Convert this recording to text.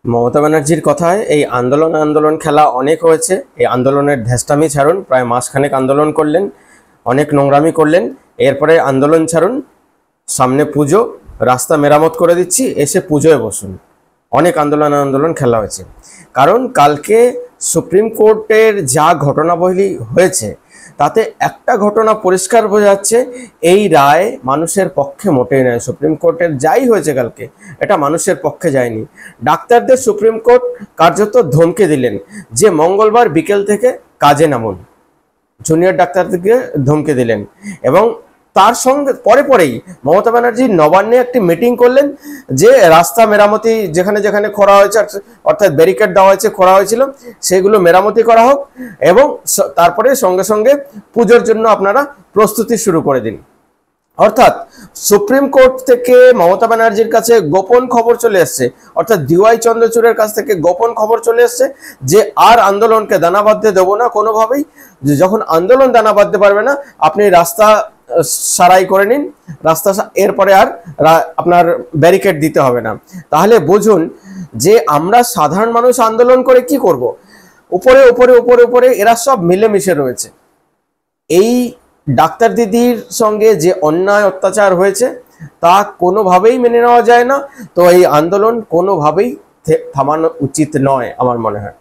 মমতা ব্যানার্জির কথায় এই আন্দোলন আন্দোলন খেলা অনেক হয়েছে। এই আন্দোলনের ধ্যাসটামি ছাড়ুন, প্রায় মাসখানেক আন্দোলন করলেন, অনেক নোংরামি করলেন, এরপরে আন্দোলন ছাড়ুন, সামনে পুজো, রাস্তা মেরামত করে দিচ্ছি, এসে পুজোয় বসুন। অনেক আন্দোলন আন্দোলন খেলা হয়েছে, কারণ কালকে সুপ্রিম কোর্টের যা ঘটনাবলী হয়েছে তাতে একটা ঘটনা পরিষ্কার বোঝা যাচ্ছে, এই রায় মানুষের পক্ষে মোটেই নয়। সুপ্রিম কোর্টের যাই হয়েছে কালকে, এটা মানুষের পক্ষে যায়নি। ডাক্তারদের সুপ্রিম কোর্ট কার্যত ধমকে দিলেন যে মঙ্গলবার বিকেল থেকে কাজে নামুন, জুনিয়র ডাক্তারদেরকে ধমকে দিলেন। এবং তার সঙ্গে পরেই মমতা ব্যানার্জি নবান্নে একটি মিটিং করলেন যে রাস্তা মেরামতি যেখানে যেখানে খোঁড়া হয়েছে, অর্থাৎ ব্যারিকেড দেওয়া হয়েছে, খোঁড়া হয়েছিল, সেগুলো মেরামতি করা হোক এবং তারপরে সঙ্গে সঙ্গে পুজোর জন্য আপনারা প্রস্তুতি শুরু করে দিন। অর্থাৎ সুপ্রিম কোর্ট থেকে মমতা ব্যানার্জির কাছে গোপন খবর চলে এসছে, অর্থাৎ ডিওয়াই চন্দ্রচূড়ের কাছ থেকে গোপন খবর চলে এসছে যে আর আন্দোলনকে দানা বাঁধতে দেবো না কোনোভাবেই। যখন আন্দোলন দানা বাঁধতে পারবে না, আপনি রাস্তা সারাই করে নিন, রাস্তা এরপরে আর আপনার ব্যারিকেড দিতে হবে না। তাহলে বুঝুন যে আমরা সাধারণ মানুষ আন্দোলন করে কি করব? উপরে উপরে উপরে উপরে এরা সব মিলেমিশে রয়েছে। এই ডাক্তার দিদির সঙ্গে যে অন্যায় অত্যাচার হয়েছে তা কোনোভাবেই মেনে নেওয়া যায় না। তো এই আন্দোলন কোনোভাবেই থামানো উচিত নয় আমার মনে হয়।